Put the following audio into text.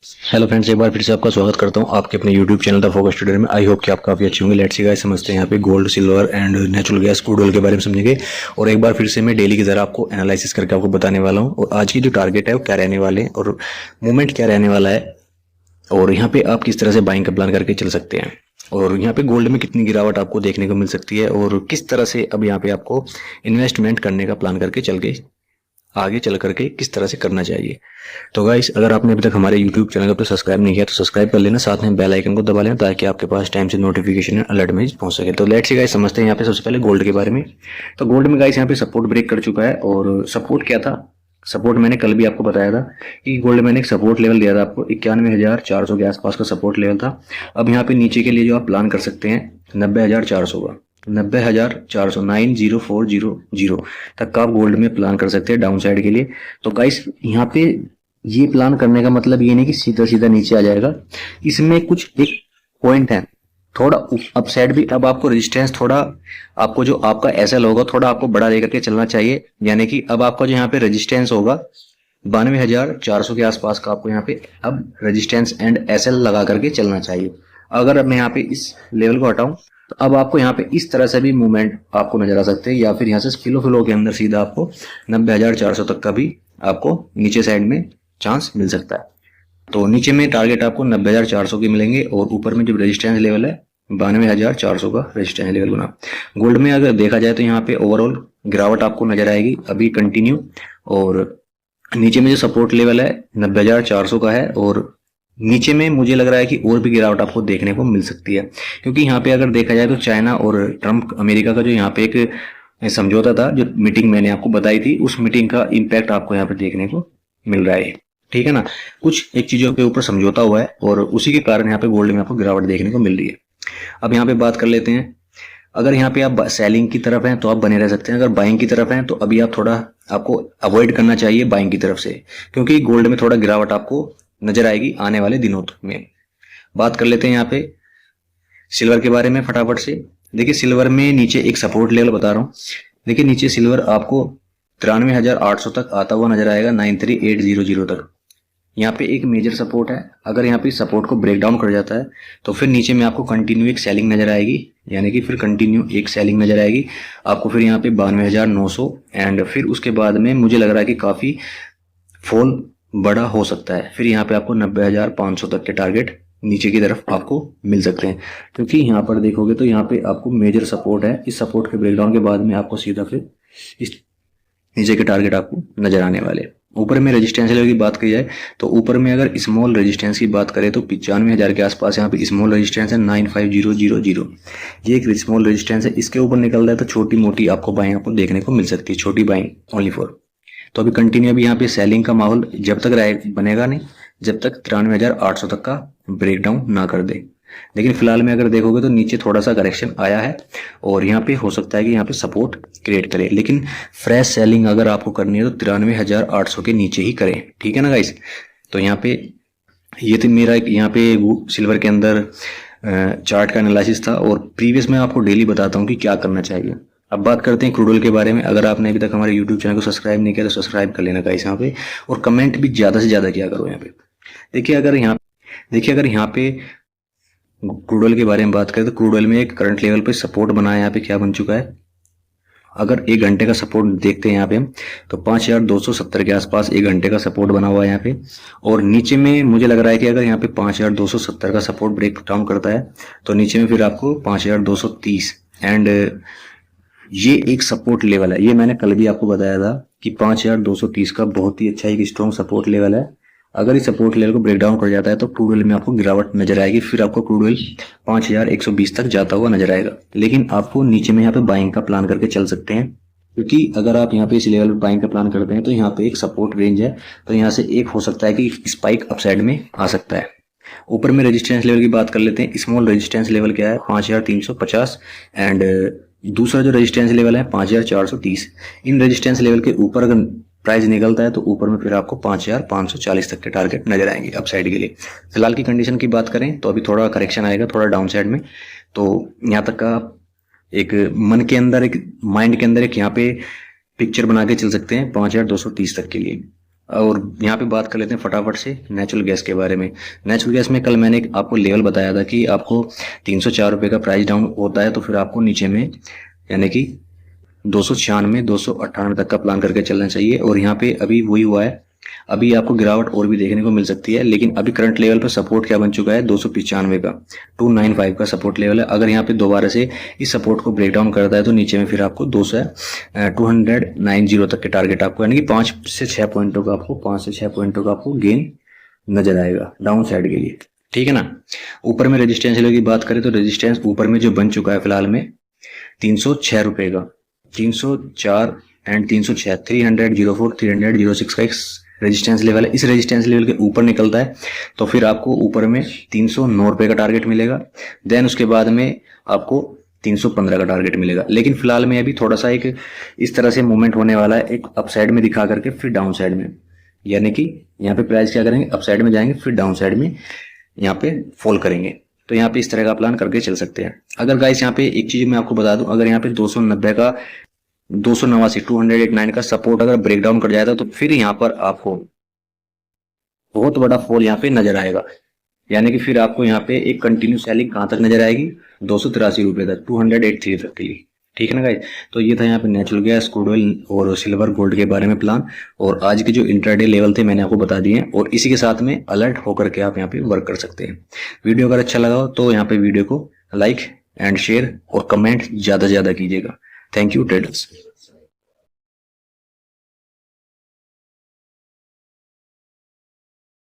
Hello friends, एक बार फिर से आपका स्वागत करता हूं आपके अपने YouTube channel the focus trader में। आई होप कि आप काफ़ी अच्छे होंगे। लेट्स सी गाइस, समझते हैं यहाँ पे gold, silver and natural gas, crude oil के बारे में समझेंगे। और एक बार फिर से मैं डेली की तरह आपको एनालिसिस करके आपको बताने वाला हूँ। और आज की जो टारगेट है वो क्या रहने वाले हैं और मूवमेंट क्या रहने वाला है, और यहाँ पे आप किस तरह से बाइंग का प्लान करके चल सकते हैं, और यहाँ पे गोल्ड में कितनी गिरावट आपको देखने को मिल सकती है, और किस तरह से अब यहाँ पे आपको इन्वेस्टमेंट करने का प्लान करके चल के आगे चल करके किस तरह से करना चाहिए। तो गाइस, अगर आपने अभी तक हमारे यूट्यूब चैनल को सब्सक्राइब नहीं किया तो सब्सक्राइब कर लेना, साथ में बेल आइकन को दबा लेना ताकि आपके पास टाइम से नोटिफिकेशन अलर्ट में पहुंच सके। तो लेट्स सी गाइस, समझते हैं यहाँ पे सबसे पहले गोल्ड के बारे में। तो गोल्ड में गाइस यहाँ पे सपोर्ट ब्रेक कर चुका है। और सपोर्ट क्या था, सपोर्ट मैंने कल भी आपको बताया था कि गोल्ड मैंने एक सपोर्ट लेवल दिया था आपको, 91,400 के आसपास का सपोर्ट लेवल था। अब यहाँ पे नीचे के लिए जो आप प्लान कर सकते हैं 90,400 का, 90,400 90,400 तक का आप गोल्ड में प्लान कर सकते हैं डाउन साइड के लिए। तो गाइस, यहाँ पे ये प्लान करने का मतलब ये नहीं कि सीधा सीधा नीचे आ जाएगा, इसमें कुछ एक पॉइंट है थोड़ा अपसाइड भी। अब आपको रेजिस्टेंस थोड़ा, आपको जो आपका एसएल होगा थोड़ा आपको बड़ा लेकर के चलना चाहिए। यानी कि अब आपका जो यहाँ पे रेजिस्टेंस होगा 92,400 के आसपास का, आपको यहाँ पे अब रेजिस्टेंस एंड एसएल लगा करके चलना चाहिए। अगर अब मैं यहाँ पे इस लेवल को हटाऊं तो अब आपको यहाँ पे इस तरह से भी मूवमेंट आपको नजर आ सकते हैं, या फिर यहाँ से किलो फ्लो के अंदर सीधा आपको 90,400 तक का भी आपको नीचे साइड में चांस मिल सकता है। तो नीचे में टारगेट आपको 90,400 के मिलेंगे, और ऊपर में जो रेजिस्टेंस लेवल है 92,400 का रेजिस्टेंस लेवल बना। गोल्ड में अगर देखा जाए तो यहाँ पे ओवरऑल गिरावट आपको नजर आएगी अभी कंटिन्यू, और नीचे में जो सपोर्ट लेवल है 90,400 का है, और नीचे में मुझे लग रहा है कि और भी गिरावट आपको देखने को मिल सकती है। क्योंकि यहाँ पे अगर देखा जाए तो चाइना और ट्रम्प अमेरिका का जो यहाँ पे एक समझौता था, जो मीटिंग मैंने आपको बताई थी, उस मीटिंग का इम्पैक्ट आपको यहाँ पे देखने को मिल रहा है। ठीक है ना, कुछ एक चीजों के ऊपर समझौता हुआ है और उसी के कारण यहाँ पे गोल्ड में आपको गिरावट देखने को मिल रही है। अब यहाँ पे बात कर लेते हैं, अगर यहाँ पे आप सेलिंग की तरफ हैं तो आप बने रह सकते हैं, अगर बाइंग की तरफ हैं तो अभी आप थोड़ा, आपको अवॉइड करना चाहिए बाइंग की तरफ से, क्योंकि गोल्ड में थोड़ा गिरावट आपको नजर आएगी आने वाले दिनों में। बात कर लेते हैं यहाँ पे सिल्वर के बारे में फटाफट से। देखिए, सिल्वर में नीचे एक सपोर्ट लेवल बता रहा हूँ। देखिए, नीचे सिल्वर आपको 93,800 तक आता हुआ नजर आएगा, 93,800 तक। यहाँ पे एक मेजर सपोर्ट है। अगर यहाँ पे सपोर्ट को ब्रेक डाउन कर जाता है तो फिर नीचे में आपको कंटिन्यू एक सेलिंग नजर आएगी, यानी कि फिर कंटिन्यू एक सेलिंग नजर आएगी आपको। फिर यहाँ पे 92,900, एंड फिर उसके बाद में मुझे लग रहा है कि काफी फॉल बड़ा हो सकता है। फिर यहाँ पे आपको 90,500 तक के टारगेट नीचे की तरफ आपको मिल सकते हैं, क्योंकि यहाँ पर देखोगे तो यहाँ पे आपको मेजर सपोर्ट है। इस सपोर्ट के ब्रेकडाउन के बाद में आपको सीधा फिर इस नीचे के टारगेट आपको नजर आने वाले। ऊपर में रेजिस्टेंस लेवल की बात की जाए तो ऊपर में अगर स्मॉल रेजिस्टेंस की बात करें तो 95,000 के आसपास यहाँ पे स्मॉल रेजिस्टेंस है 95,000। ये एक स्मॉल रेजिस्टेंस है, इसके ऊपर निकल रहा है तो छोटी मोटी आपको बाइंग आपको देखने को मिल सकती है, छोटी बाइंग ओनली फॉर। तो अभी कंटिन्यू अभी यहाँ पे सेलिंग का माहौल जब तक रहे बनेगा नहीं, जब तक 93,800 तक का ब्रेकडाउन ना कर दे। लेकिन फिलहाल में अगर देखोगे तो नीचे थोड़ा सा करेक्शन आया है, और यहाँ पे हो सकता है कि यहाँ पे सपोर्ट क्रिएट करे, लेकिन फ्रेश सेलिंग अगर आपको करनी है तो 93,800 के नीचे ही करें। ठीक है ना गाइस। तो यहाँ पे ये तो मेरा यहाँ पे सिल्वर के अंदर चार्ट का एनालिसिस था, और प्रीवियस में आपको डेली बताता हूँ कि क्या करना चाहिए। अब बात करते हैं क्रूड ऑयल के बारे में। अगर आपने अभी तक हमारे यूट्यूब चैनल को सब्सक्राइब नहीं किया तो सब्सक्राइब कर लेना गाइस यहाँ पे, और कमेंट भी ज्यादा से ज्यादा किया करो यहाँ पे। देखिए, अगर यहाँ पे क्रूड ऑयल के बारे में बात करें तो क्रूड ऑयल में एक करंट लेवल पे सपोर्ट बना है, यहाँ पे क्या बन चुका है। अगर एक घंटे का सपोर्ट देखते हैं यहाँ पे हम, तो 5,270 के आसपास एक घंटे का सपोर्ट बना हुआ है यहाँ पे। और नीचे में मुझे लग रहा है कि अगर यहाँ पे 5,270 का सपोर्ट ब्रेक डाउन करता है तो नीचे में फिर आपको 5,230, एंड ये एक सपोर्ट लेवल है। ये मैंने कल भी आपको बताया था कि 5,230 का बहुत ही अच्छा एक स्ट्रॉन्ग सपोर्ट लेवल है। अगर इस सपोर्ट लेवल को ब्रेक डाउन कर जाता है तो क्रूड ऑयल में आपको गिरावट नजर आएगी, फिर आपको क्रूड ऑयल 5,120 तक जाता हुआ नजर आएगा। लेकिन आपको नीचे में यहाँ पे बाइंग का प्लान करके चल सकते हैं, क्योंकि अगर आप यहाँ पे इस लेवल पर बाइंग का प्लान करते हैं तो यहाँ पे एक सपोर्ट रेंज है, तो यहाँ से एक हो सकता है कि स्पाइक अपसाइड में आ सकता है। ऊपर में रेजिस्टेंस लेवल की बात कर लेते हैं। स्मॉल रेजिस्टेंस लेवल क्या है 5,350, एंड दूसरा जो रेजिस्टेंस लेवल है 5,430। इन रेजिस्टेंस लेवल के ऊपर अगर प्राइस निकलता है तो ऊपर में फिर आपको 5,540 तक के टारगेट नजर आएंगे अपसाइड के लिए। फिलहाल की कंडीशन की बात करें तो अभी थोड़ा करेक्शन आएगा थोड़ा डाउन साइड में, तो यहाँ तक का एक मन के अंदर, एक माइंड के अंदर एक यहाँ पे पिक्चर बना के चल सकते हैं 5,230 तक के लिए। और यहाँ पे बात कर लेते हैं फटाफट से नेचुरल गैस के बारे में। नेचुरल गैस में कल मैंने आपको लेवल बताया था कि आपको 304 रुपये का प्राइस डाउन होता है तो फिर आपको नीचे में यानी कि 296 298 तक का प्लान करके चलना चाहिए। और यहाँ पे अभी वही हुआ है, अभी आपको गिरावट और भी देखने को मिल सकती है, लेकिन अभी करंट लेवल पर सपोर्ट क्या बन चुका है 295 का 295 का सपोर्ट लेवल है। अगर यहाँ पे दोबारा से इस सपोर्ट को ब्रेक डाउन करता है तो नीचे में फिर आपको 290 तक के टारगेट आपको यानी कि 5 से 6 पॉइंटों का आपको गेन नजर आएगा डाउन साइड के लिए, ठीक है ना। ऊपर में रेजिस्टेंस लेवल की बात करें तो रेजिस्टेंस ऊपर में जो बन चुका है फिलहाल में 306 रुपए का, 304 एंड 306 300 306 का एक रेजिस्टेंस लेवल है। इस रेजिस्टेंस लेवल के ऊपर निकलता है तो फिर आपको ऊपर में 309 रुपए का टारगेट मिलेगा। देन उसके बाद में आपको 315 का टारगेट मिलेगा। लेकिन फिलहाल में अभी थोड़ा सा एक इस तरह से मूवमेंट होने वाला है, एक अप साइड में दिखा करके फिर डाउन साइड में, यानी कि यहाँ पे प्राइस क्या करेंगे अप साइड में जाएंगे फिर डाउन साइड में यहाँ पे फॉल करेंगे। तो यहाँ पे इस तरह का प्लान करके चल सकते हैं। अगर गाइस यहाँ पे एक चीज मैं आपको बता दूं, अगर यहाँ पे 289 का 289 का सपोर्ट अगर ब्रेक डाउन कर जाता तो फिर यहाँ पर आपको बहुत बड़ा फॉल यहाँ पे नजर आएगा, यानी कि फिर आपको यहाँ पे एक कंटिन्यू सेलिंग कहाँ तक नजर आएगी 283 रुपए तक 283 तक के लिए, ठीक है ना गाइस। तो ये था यहाँ पे नेचुरल गैस, क्रूड ऑयल और सिल्वर गोल्ड के बारे में प्लान। और आज के जो इंट्राडे लेवल थे मैंने आपको बता दिए हैं और इसी के साथ में अलर्ट होकर के आप यहाँ पे वर्क कर सकते हैं। वीडियो अगर अच्छा लगा हो तो यहाँ पे वीडियो को लाइक एंड शेयर और कमेंट ज्यादा से ज्यादा कीजिएगा। Thank you traders.